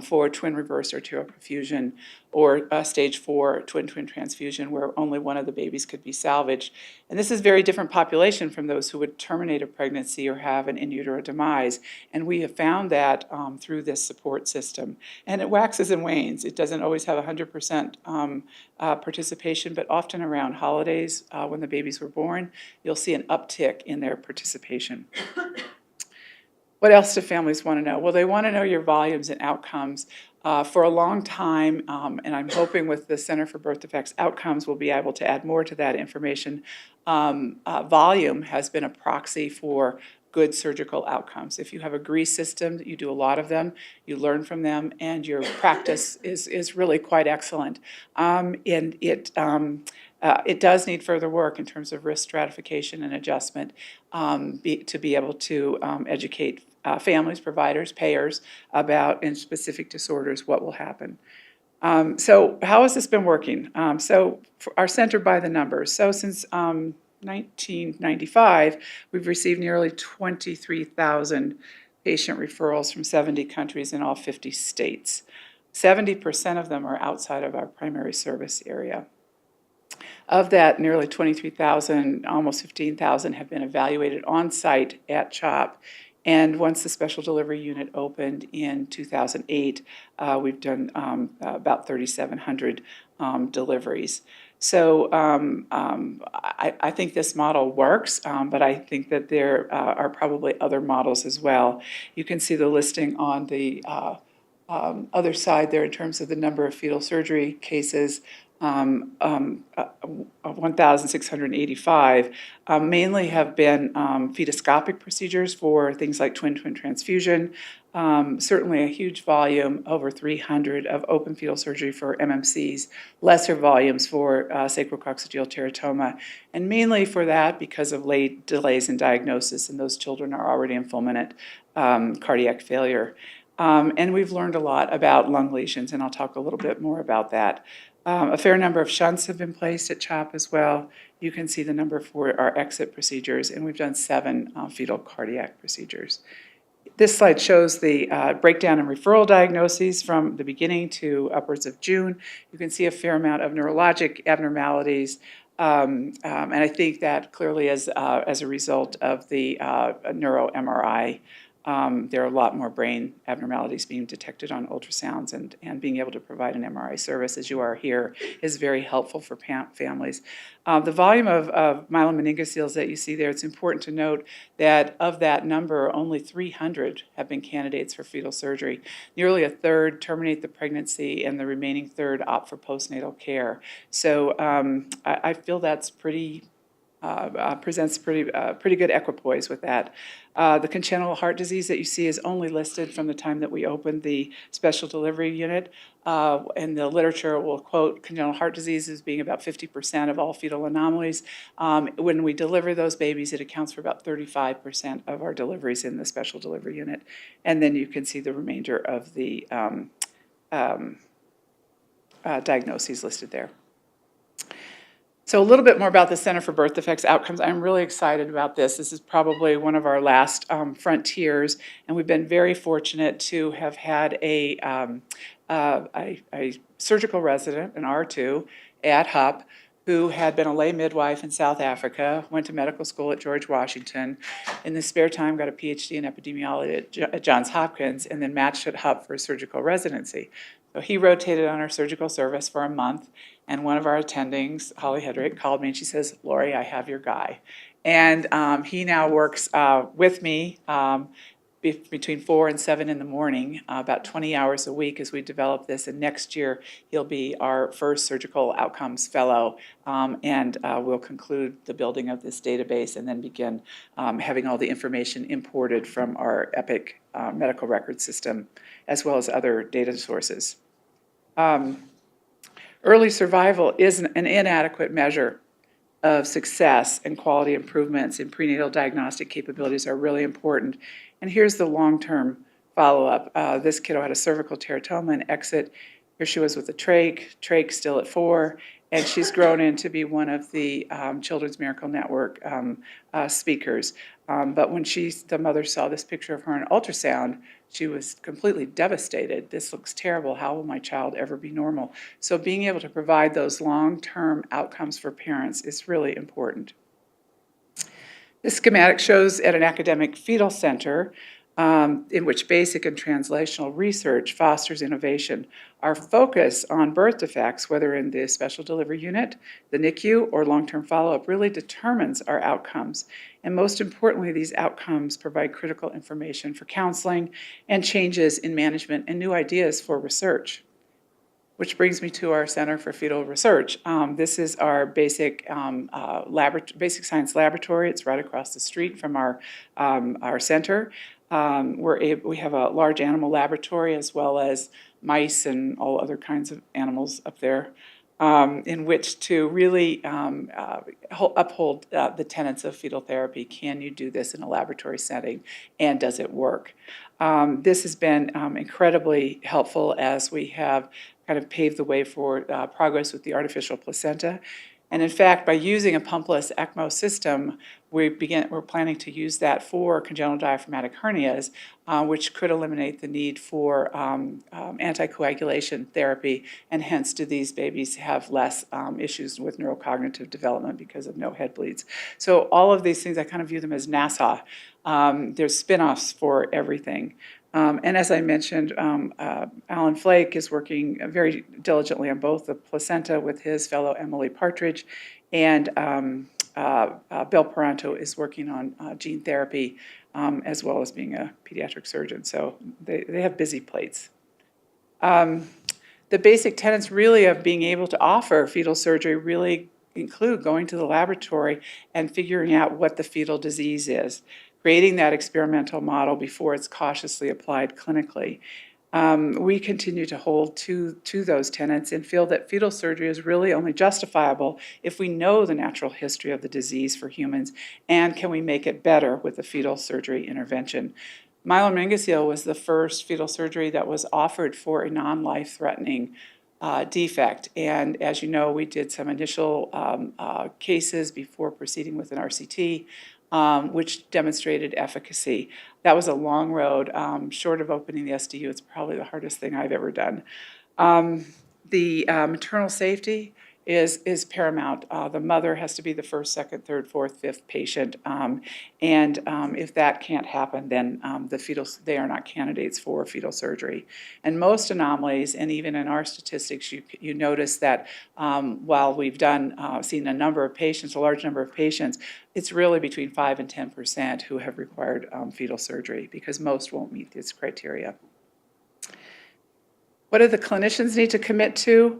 B: for twin reverse arterial perfusion or stage 4 twin transfusion where only one of the babies could be salvaged. And this is a very different population from those who would terminate a pregnancy or have an in utero demise. And we have found that through this support system. And it waxes and wanes. It doesn't always have 100% participation, but often around holidays when the babies were born, you'll see an uptick in their participation. What else do families want to know? Well, they want to know your volumes and outcomes. For a long time, and I'm hoping with the Center for Birth Defects Outcomes, we'll be able to add more to that information. Volume has been a proxy for good surgical outcomes. If you have a grease system, you do a lot of them, you learn from them, and your practice is really quite excellent. And it does need further work in terms of risk stratification and adjustment to be able to educate families, providers, payers about in specific disorders what will happen. So how has this been working? So for our center by the numbers. So since 1995, we've received nearly 23,000 patient referrals from 70 countries in all 50 states. 70% of them are outside of our primary service area. Of that, nearly 23,000, almost 15,000 have been evaluated on-site at CHOP. And once the special delivery unit opened in 2008, we've done about 3,700 deliveries. So I think this model works, but I think that there are probably other models as well. You can see the listing on the other side there in terms of the number of fetal surgery cases. 1,685 mainly have been fetoscopic procedures for things like twin transfusion. Certainly a huge volume, over 300 of open fetal surgery for MMCs, lesser volumes for sacrococcygeal teratoma, and mainly for that because of late delays in diagnosis, and those children are already in fulminant cardiac failure. And we've learned a lot about lung lesions, and I'll talk a little bit more about that. A fair number of shunts have been placed at CHOP as well. You can see the number for our exit procedures, and we've done 7 fetal cardiac procedures. This slide shows the breakdown in referral diagnoses from the beginning to upwards of June. You can see a fair amount of neurologic abnormalities, and I think that clearly is as a result of the neuro-MRI. There are a lot more brain abnormalities being detected on ultrasounds, and being able to provide an MRI service, as you are here, is very helpful for families. The volume of myelomeningocele that you see there, it's important to note that of that number, only 300 have been candidates for fetal surgery. Nearly a third terminate the pregnancy, and the remaining third opt for postnatal care. So I feel that's presents pretty good equipoise with that. The congenital heart disease that you see is only listed from the time that we opened the special delivery unit. And the literature will quote congenital heart disease as being about 50% of all fetal anomalies. When we deliver those babies, it accounts for about 35% of our deliveries in the special delivery unit. And then you can see the remainder of the diagnoses listed there. So a little bit more about the Center for Birth Defects Outcomes. I'm really excited about this. This is probably one of our last frontiers, and we've been very fortunate to have had a surgical resident, an R2, at HUP, who had been a lay midwife in South Africa, went to medical school at George Washington, in his spare time got a PhD in epidemiology at Johns Hopkins, and then matched at HUP for a surgical residency. So he rotated on our surgical service for a month, and one of our attendings, Holly Hedrick, called me and she says, "Lori, I have your guy." And he now works with me between 4 and 7 in the morning, about 20 hours a week as we develop this. And next year, he'll be our first surgical outcomes fellow. And we'll conclude the building of this database and then begin having all the information imported from our EPIC medical record system, as well as other data sources. Early survival is an inadequate measure of success, and quality improvements in prenatal diagnostic capabilities are really important. And here's the long-term follow-up. This kiddo had a cervical teratoma and exit. Here she was with a trach still at 4, and she's grown into be one of the Children's Miracle Network speakers. But when the mother saw this picture of her on ultrasound, She was completely devastated. This looks terrible. How will my child ever be normal? So being able to provide those long-term outcomes for parents is really important. This schematic shows at an academic fetal center in which basic and translational research fosters innovation. Our focus on birth defects, whether in the special delivery unit, the NICU, or long-term follow-up, really determines our outcomes. And most importantly, these outcomes provide critical information for counseling and changes in management and new ideas for research. Which brings me to our Center for Fetal Research. This is our basic science laboratory. It's right across the street from our center. We have a large animal laboratory as well as mice and all other kinds of animals up there, in which to really uphold the tenets of fetal therapy. Can you do this in a laboratory setting, and does it work? This has been incredibly helpful as we have kind of paved the way for progress with the artificial placenta. And in fact, by using a pumpless ECMO system, we're planning to use that for congenital diaphragmatic hernias, which could eliminate the need for anticoagulation therapy, and hence do these babies have less issues with neurocognitive development because of no head bleeds. So all of these things, I kind of view them as NASA. There's spin-offs for everything. And as I mentioned, Alan Flake is working very diligently on both the placenta with his fellow Emily Partridge, and Bill Paranto is working on gene therapy, as well as being a pediatric surgeon. So they have busy plates. The basic tenets really of being able to offer fetal surgery really include going to the laboratory and figuring out what the fetal disease is, creating that experimental model before it's cautiously applied clinically. We continue to hold to those tenets and feel that fetal surgery is really only justifiable if we know the natural history of the disease for humans, and can we make it better with a fetal surgery intervention. Myelomeningocele was the first fetal surgery that was offered for a non-life-threatening defect. And as you know, we did some initial cases before proceeding with an RCT, which demonstrated efficacy. That was a long road. Short of opening the SDU, it's probably the hardest thing I've ever done. The maternal safety is paramount. The mother has to be the first, second, third, fourth, fifth patient, and if that can't happen, then they are not candidates for fetal surgery. And most anomalies, and even in our statistics, you notice that while we've seen a large number of patients, it's really between 5 and 10% who have required fetal surgery, because most won't meet this criteria. What do the clinicians need to commit to?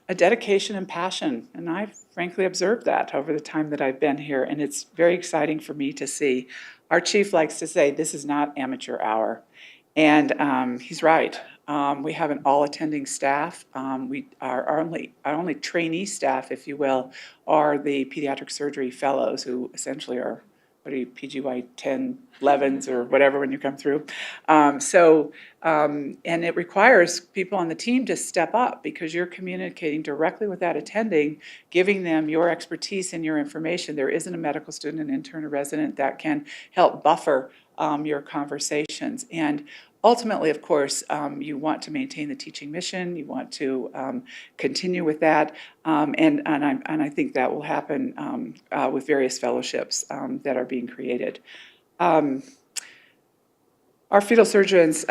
B: A dedication and passion, and I've frankly observed that over the time that I've been here, and it's very exciting for me to see. Our chief likes to say, this is not amateur hour, and he's right. We have an all-attending staff. Our only trainee staff, if you will, are the pediatric surgery fellows, who essentially are PGY 10, 11s or whatever when you come through. And it requires people on the team to step up, because you're communicating directly with that attending, giving them your expertise and your information. There isn't a medical student, an intern, or resident that can help buffer your conversations. And ultimately, of course, you want to maintain the teaching mission. You want to continue with that, and I think that will happen with various fellowships that are being created. Our fetal surgeons,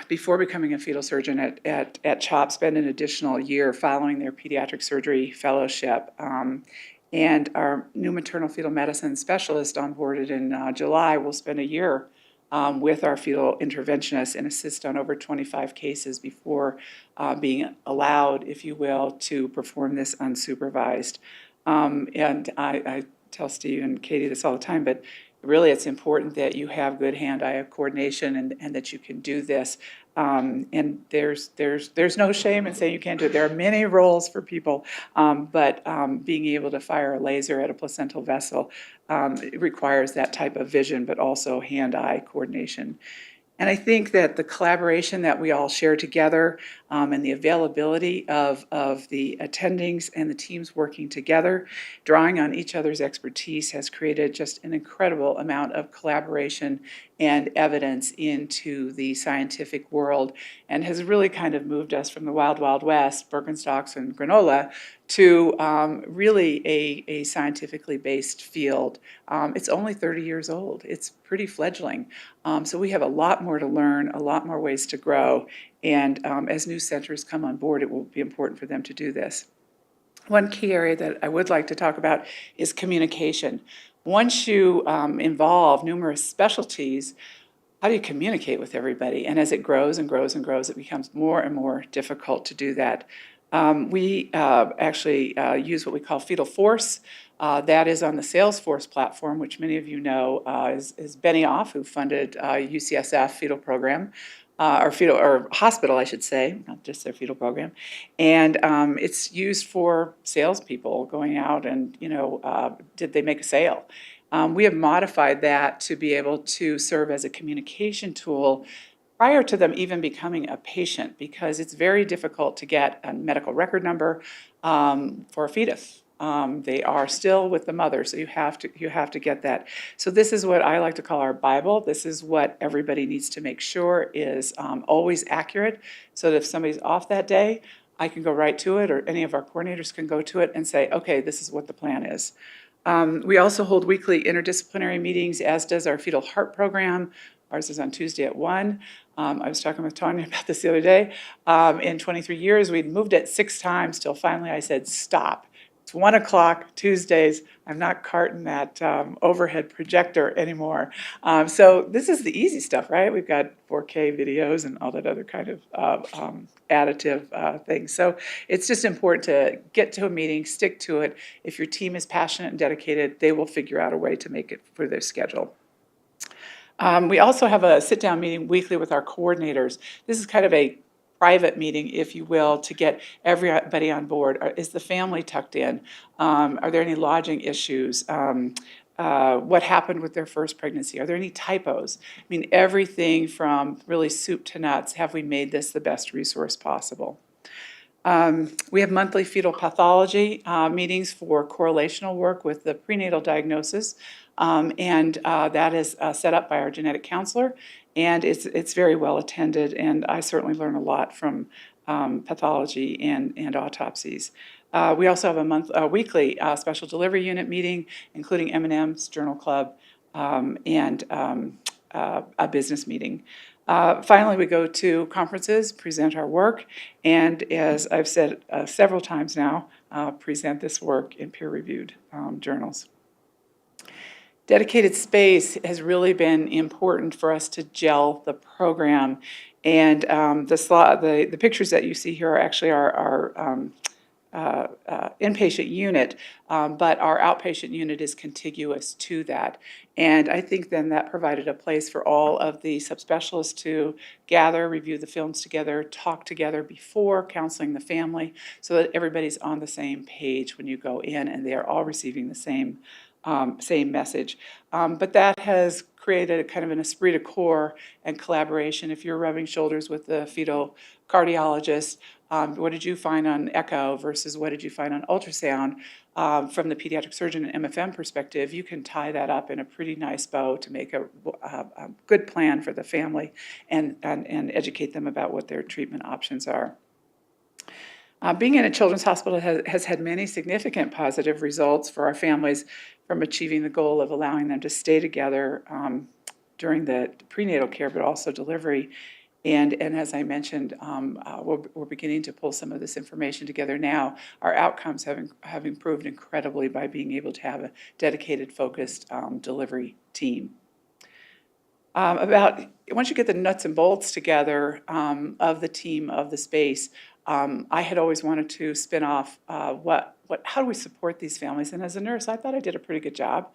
B: before becoming a fetal surgeon at CHOP, spend an additional year following their pediatric surgery fellowship. And our new maternal fetal medicine specialist onboarded in July will spend a year with our fetal interventionists and assist on over 25 cases before being allowed, if you will, to perform this unsupervised. And I tell Steve and Katie this all the time, but really it's important that you have good hand-eye coordination and that you can do this. And there's no shame in saying you can't do it. There are many roles for people, but being able to fire a laser at a placental vessel it requires that type of vision, but also hand-eye coordination. And I think that the collaboration that we all share together and the availability of the attendings and the teams working together, drawing on each other's expertise has created just an incredible amount of collaboration and evidence into the scientific world, and has really kind of moved us from the wild, wild west, Birkenstocks and granola, to really a scientifically based field. It's only 30 years old. It's pretty fledgling. So we have a lot more to learn, a lot more ways to grow, and as new centers come on board, it will be important for them to do this. One key area that I would like to talk about is communication. Once you involve numerous specialties, how do you communicate with everybody? And as it grows and grows and grows, it becomes more and more difficult to do that. We actually use what we call Fetal Force. That is on the Salesforce platform, which many of you know is Benioff, who funded UCSF fetal program, or hospital, I should say, not just their fetal program. And it's used for salespeople going out and, did they make a sale? We have modified that to be able to serve as a communication tool prior to them even becoming a patient, because it's very difficult to get a medical record number for a fetus. They are still with the mother, so you have to get that. So this is what I like to call our Bible. This is what everybody needs to make sure is always accurate, so that if somebody's off that day, I can go right to it, or any of our coordinators can go to it and say, okay, this is what the plan is. We also hold weekly interdisciplinary meetings, as does our fetal heart program. Ours is on Tuesday at 1. I was talking with Tanya about this the other day. In 23 years, we'd moved it 6 times till finally I said, stop. It's 1 o'clock Tuesdays. I'm not carting that overhead projector anymore. So this is the easy stuff, right? We've got 4K videos and all that other kind of additive things. So it's just important to get to a meeting, stick to it. If your team is passionate and dedicated, they will figure out a way to make it for their schedule. We also have a sit-down meeting weekly with our coordinators. This is kind of a private meeting, if you will, to get everybody on board. Is the family tucked in? Are there any lodging issues? What happened with their first pregnancy? Are there any typos? I mean, everything from really soup to nuts. Have we made this the best resource possible? We have monthly fetal pathology meetings for correlational work with the prenatal diagnosis, and that is set up by our genetic counselor, and it's very well attended, and I certainly learn a lot from pathology and autopsies. We also have a weekly special delivery unit meeting, including M&M's, Journal Club, and a business meeting. Finally, we go to conferences, present our work, and as I've said several times now, present this work in peer-reviewed journals. Dedicated space has really been important for us to gel the program, and the pictures that you see here are actually our inpatient unit, but our outpatient unit is contiguous to that. And I think then that provided a place for all of the subspecialists to gather, review the films together, talk together before counseling the family, so that everybody's on the same page when you go in and they are all receiving the same message. But that has created a kind of an esprit de corps and collaboration. If you're rubbing shoulders with the fetal cardiologist, what did you find on echo versus what did you find on ultrasound? From the pediatric surgeon and MFM perspective, you can tie that up in a pretty nice bow to make a good plan for the family and educate them about what their treatment options are. Being in a children's hospital has had many significant positive results for our families, from achieving the goal of allowing them to stay together during the prenatal care, but also delivery. And as I mentioned, we're beginning to pull some of this information together now. Our outcomes have improved incredibly by being able to have a dedicated, focused delivery team. Once you get the nuts and bolts together of the team, of the space, I had always wanted to spin off how do we support these families? And as a nurse, I thought I did a pretty good job.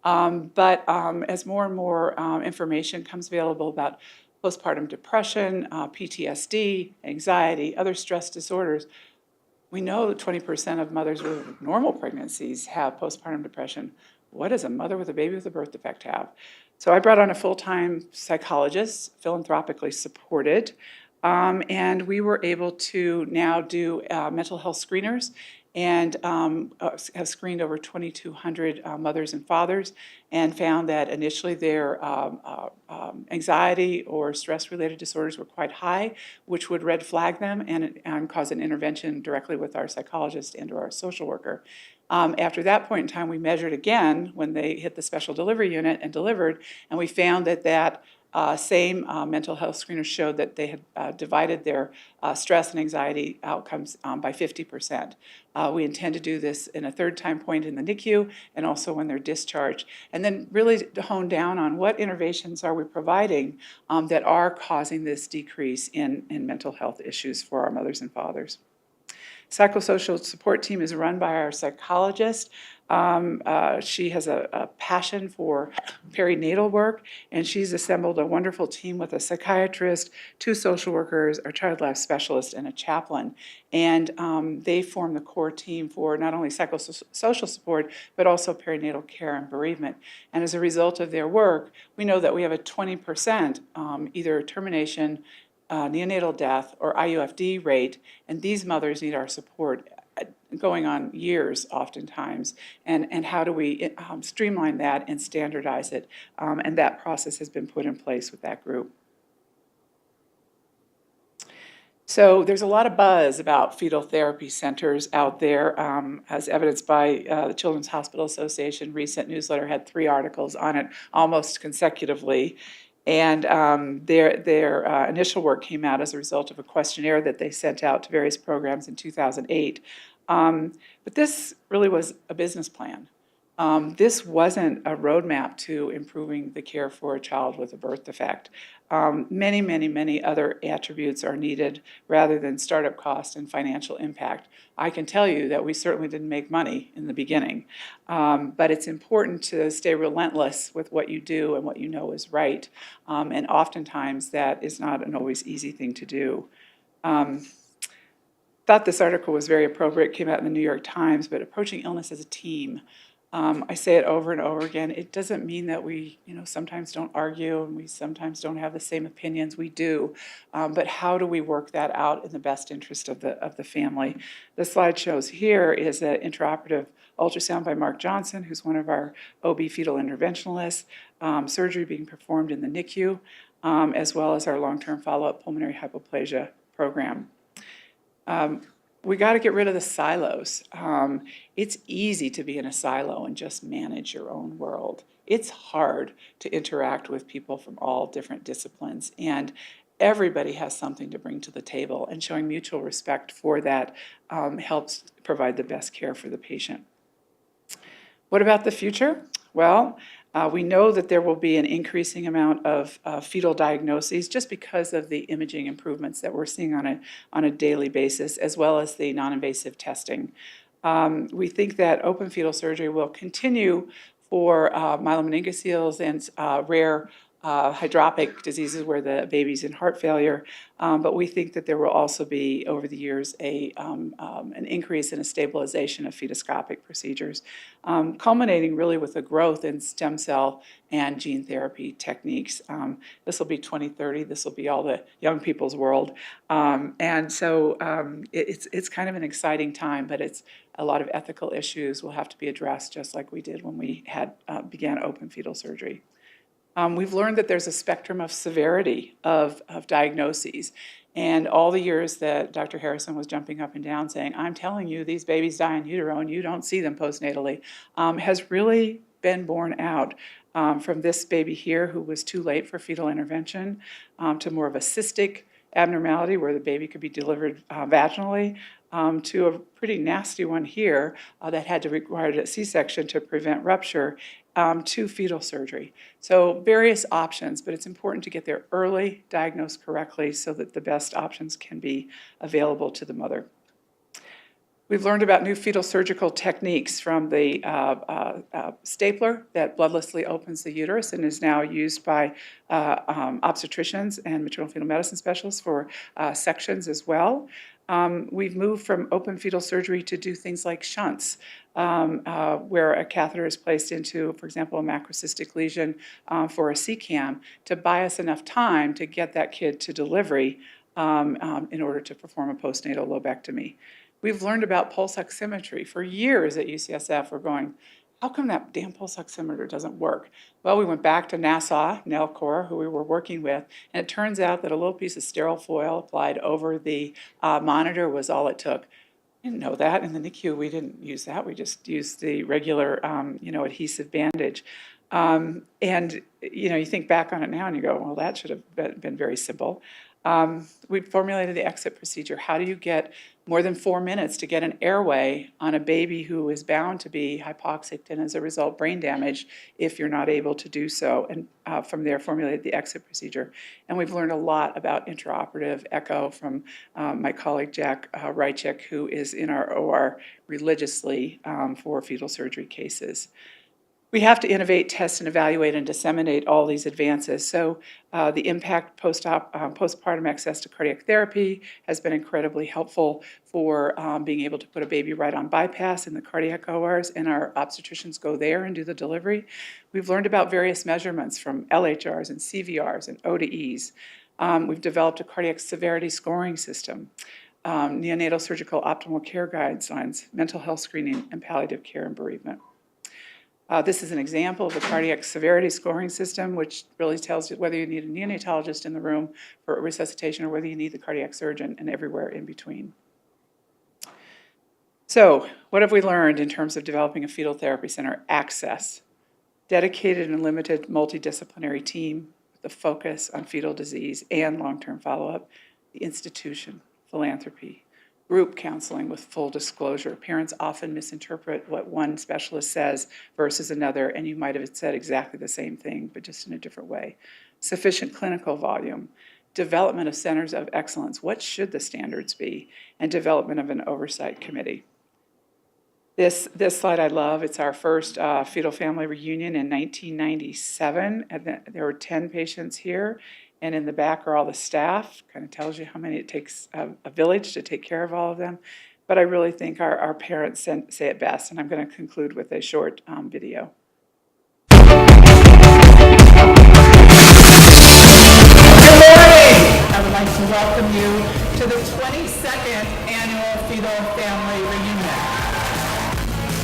B: But as more and more information comes available about postpartum depression, PTSD, anxiety, other stress disorders, we know that 20% of mothers with normal pregnancies have postpartum depression. What does a mother with a baby with a birth defect have? So I brought on a full-time psychologist, philanthropically supported, And we were able to now do mental health screeners and have screened over 2,200 mothers and fathers and found that initially their anxiety or stress-related disorders were quite high, which would red flag them and cause an intervention directly with our psychologist and or our social worker. After that point in time, we measured again when they hit the special delivery unit and delivered, and we found that same mental health screener showed that they had divided their stress and anxiety outcomes by 50%. We intend to do this in a third time point in the NICU and also when they're discharged, and then really to hone down on what interventions are we providing that are causing this decrease in mental health issues for our mothers and fathers. Psychosocial support team is run by our psychologist. She has a passion for perinatal work, and she's assembled a wonderful team with a psychiatrist, 2 social workers, a child life specialist, and a chaplain. And they form the core team for not only psychosocial support, but also perinatal care and bereavement. And as a result of their work, we know that we have a 20% either termination, neonatal death, or IUFD rate, and these mothers need our support going on years oftentimes, and how do we streamline that and standardize it, and that process has been put in place with that group. So there's a lot of buzz about fetal therapy centers out there, as evidenced by the Children's Hospital Association. Recent newsletter had 3 articles on it almost consecutively. And their initial work came out as a result of a questionnaire that they sent out to various programs in 2008. But this really was a business plan. This wasn't a roadmap to improving the care for a child with a birth defect. Many other attributes are needed rather than startup cost and financial impact. I can tell you that we certainly didn't make money in the beginning, but it's important to stay relentless with what you do and what you know is right, and oftentimes that is not an always easy thing to do. Thought this article was very appropriate, came out in the New York Times, but approaching illness as a team. I say it over and over again. It doesn't mean that we, sometimes don't argue and we sometimes don't have the same opinions. We do, but how do we work that out in the best interest of the family? The slide shows here is an intraoperative ultrasound by Mark Johnson, who's one of our OB fetal interventionalists, surgery being performed in the NICU, as well as our long-term follow-up pulmonary hypoplasia program. We got to get rid of the silos. It's easy to be in a silo and just manage your own world. It's hard to interact with people from all different disciplines, and everybody has something to bring to the table, and showing mutual respect for that helps provide the best care for the patient. What about the future? Well, we know that there will be an increasing amount of fetal diagnoses just because of the imaging improvements that we're seeing on a daily basis, as well as the non-invasive testing. We think that open fetal surgery will continue for myelomeningocele and rare hydropic diseases where the baby's in heart failure, but we think that there will also be, over the years, an increase in a stabilization of fetoscopic procedures, culminating really with a growth in stem cell and gene therapy techniques. This will be 2030. This will be all the young people's world, and so it's kind of an exciting time, but it's a lot of ethical issues will have to be addressed, just like we did when we began open fetal surgery. We've learned that there's a spectrum of severity of diagnoses. And all the years that Dr. Harrison was jumping up and down saying, I'm telling you, these babies die in utero and you don't see them postnatally, has really been borne out from this baby here who was too late for fetal intervention to more of a cystic abnormality where the baby could be delivered vaginally, to a pretty nasty one here that had to require a C-section to prevent rupture, to fetal surgery. So various options, but it's important to get there early, diagnose correctly so that the best options can be available to the mother. We've learned about new fetal surgical techniques from the stapler that bloodlessly opens the uterus and is now used by obstetricians and maternal fetal medicine specialists for sections as well. We've moved from open fetal surgery to do things like shunts, where a catheter is placed into, for example, a macrocystic lesion for a CCAM to buy us enough time to get that kid to delivery in order to perform a postnatal lobectomy. We've learned about pulse oximetry for years at UCSF. We're going, how come that damn pulse oximeter doesn't work? Well, we went back to NASA, Nellcor, who we were working with, and it turns out that a little piece of sterile foil applied over the monitor was all it took. I didn't know that. In the NICU, we didn't use that. We just used the regular, adhesive bandage. And you think back on it now and you go, well, that should have been very simple. We formulated the exit procedure. How do you get more than 4 minutes to get an airway on a baby who is bound to be hypoxic and as a result brain damage if you're not able to do so? And from there formulated the exit procedure. And we've learned a lot about intraoperative echo from my colleague Jack Rychik, who is in our OR religiously for fetal surgery cases. We have to innovate, test, and evaluate and disseminate all these advances. So the impact postpartum access to cardiac therapy has been incredibly helpful for being able to put a baby right on bypass in the cardiac ORs, and our obstetricians go there and do the delivery. We've learned about various measurements from LHRs and CVRs and ODEs. We've developed a cardiac severity scoring system, neonatal surgical optimal care guidelines, mental health screening, and palliative care and bereavement. This is an example of the cardiac severity scoring system, which really tells you whether you need a neonatologist in the room for resuscitation or whether you need the cardiac surgeon, and everywhere in between. So, what have we learned in terms of developing a fetal therapy center? Access. Dedicated and limited multidisciplinary team with a focus on fetal disease and long-term follow-up. The institution. Philanthropy. Group counseling with full disclosure. Parents often misinterpret what one specialist says versus another, and you might have said exactly the same thing, but just in a different way. Sufficient clinical volume. Development of centers of excellence. What should the standards be? And development of an oversight committee. This slide I love. It's our first fetal family reunion in 1997. And there were 10 patients here. And in the back are all the staff. Kind of tells you how many it takes a village to take care of all of them. But I really think our parents say it best, and I'm going to conclude with a short video. Good morning! I would like to welcome you to the 22nd Annual Fetal Family Reunion.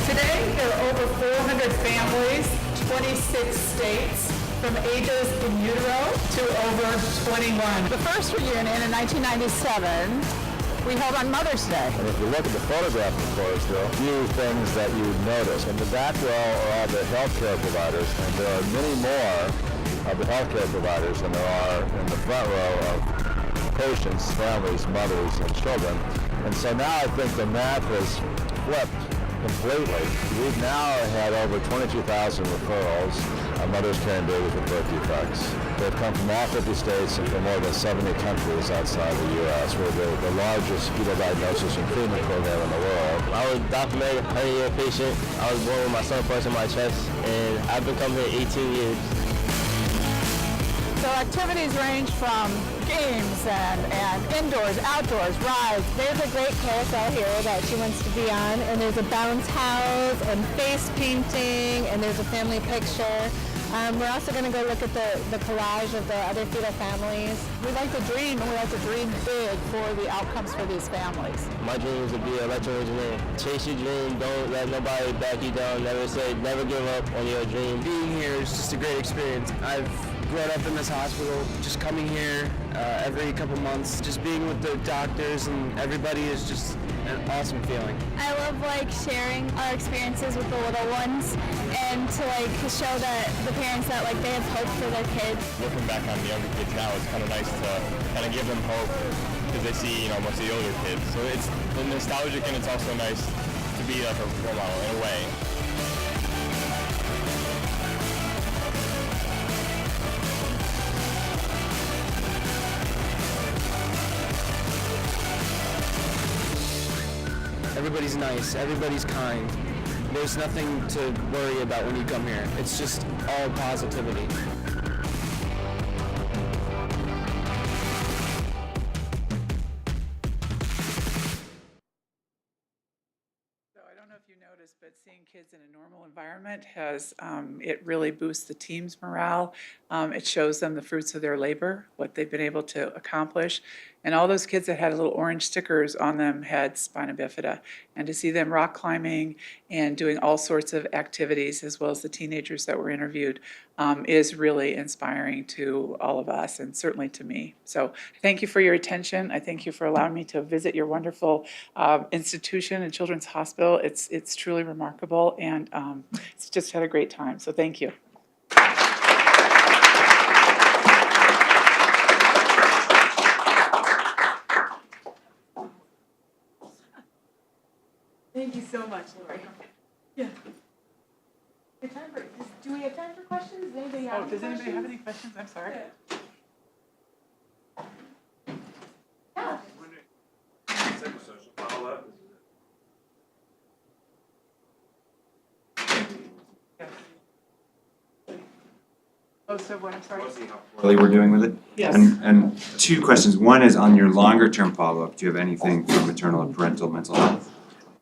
B: Today, there are over 400 families, 26 states, from ages in utero to over 21.
C: The first reunion in 1997, we held on Mother's Day.
D: And if you look at the photograph, of course, there are a few things that you notice. In the back row are all the healthcare providers, and there are many more of the healthcare providers than there are in the front row of patients, families, mothers, and children. And so now I think the map has flipped completely. We've now had over 22,000 referrals of mothers carrying babies with birth defects. They've come from all 50 states and from more than 70 countries outside the U.S. We're the largest fetal diagnosis and treatment program in the world.
E: I was Dr. Meg, a 100-year patient. I was born with my son first in my chest, and I've been coming here 18 years.
C: So activities range from games and indoors, outdoors, rides. There's a great carousel here that she wants to be on, and there's a bounce house and face painting, and there's a family picture. We're also going to go look at the collage of the other fetal families. We like to dream, and we like to dream big for the outcomes for these families.
E: My dream is to be an electrical engineer. Chase your dream, don't let nobody back you down. Never give up on your dream.
F: Being here is just a great experience. I've grown up in this hospital, just coming here every couple months, just being with the doctors and everybody is just an awesome feeling.
G: I love sharing our experiences with the little ones and to show that the parents that they have hope for their kids.
H: Looking back on the younger kids now, it's kind of nice to kind of give them hope because they see most of the older kids. So it's nostalgic and it's also nice to be like a role model in a way.
F: Everybody's nice, everybody's kind. There's nothing to worry about when you come here. It's just all positivity.
B: So I don't know if you noticed, but seeing kids in a normal environment has, it really boosts the team's morale. It shows them the fruits of their labor, what they've been able to accomplish. And all those kids that had little orange stickers on them had spina bifida. And to see them rock climbing and doing all sorts of activities, as well as the teenagers that were interviewed, is really inspiring to all of us and certainly to me. So thank you for your attention. I thank you for allowing me to visit your wonderful institution and Children's Hospital. It's truly remarkable, and it's just had a great time. So thank you.
A: Thank you so much, Lori. Yeah. Good time for, do we have time for questions? Does anybody have any
B: Does anybody have
A: questions?
B: any questions? I'm sorry.
A: Yeah.
I: Psychosocial follow-up.
B: Oh, so what, I'm sorry?
I: Mostly how poorly we're doing with it.
B: Yes.
I: And two questions. One is on your longer term follow-up. Do you have anything for maternal or parental mental health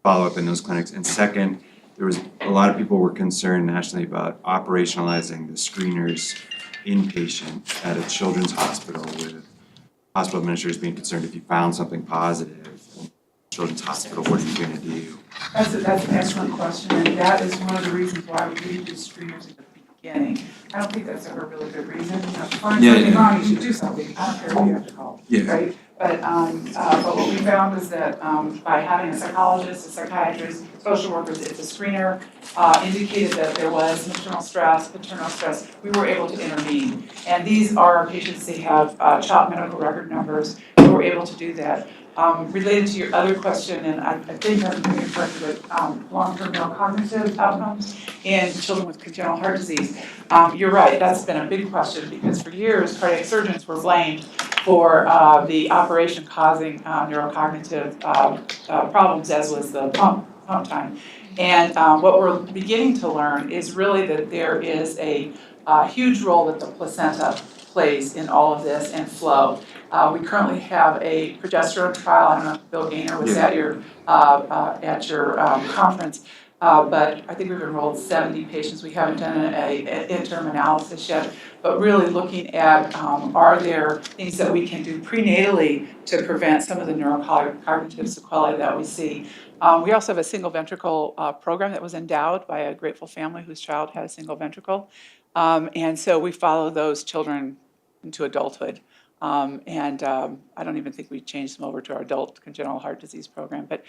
I: follow-up in those clinics? And second, there was a lot of people were concerned nationally about operationalizing the screeners inpatient at a children's hospital, with hospital administrators being concerned if you found something positive in children's hospital, what are you going to do?
B: That's an excellent question, and that is one of the reasons why we didn't do screeners at the beginning. I don't think that's ever a really good reason. You know, if you find something wrong, you should do something. I don't care who you have to call, right? But what we found is that by having a psychologist, a psychiatrist, social workers, if the screener indicated that there was maternal stress, paternal stress, we were able to intervene. And these are patients, they have child medical record numbers, we were able to do that. Related to your other question, and I think I'm going to correct it, long-term neurocognitive outcomes in children with congenital heart disease. You're right, that's been a big question, because for years cardiac surgeons were blamed for the operation causing neurocognitive problems, as was the pump time. And what we're beginning to learn is really that there is a huge role that the placenta plays in all of this, and flow. We currently have a progesterone trial. I don't know if Bill Gaynor was at your conference, but I think we've enrolled 70 patients. We haven't done an interim analysis yet, but really looking at are there things that we can do prenatally to prevent some of the neurocognitive sequelae that we see. We also have a single ventricle program that was endowed by a grateful family whose child had a single ventricle. And so we follow those children into adulthood. I don't even think we changed them over to our adult congenital heart disease program. But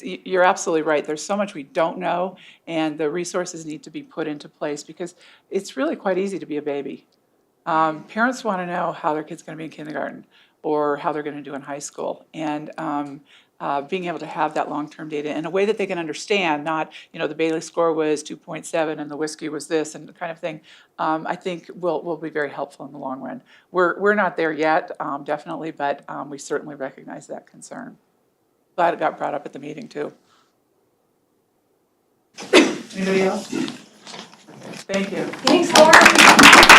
B: you're absolutely right. There's so much we don't know, and the resources need to be put into place, because it's really quite easy to be a baby. Parents want to know how their kid's going to be in kindergarten or how they're going to do in high school. And being able to have that long-term data in a way that they can understand, not, the Bailey score was 2.7 and the whiskey was this and the kind of thing, I think will be very helpful in the long run. We're not there yet, definitely, but we certainly recognize that concern. Glad it got brought up at the meeting, too. Anybody else? Thank you.
A: Thanks, Lori.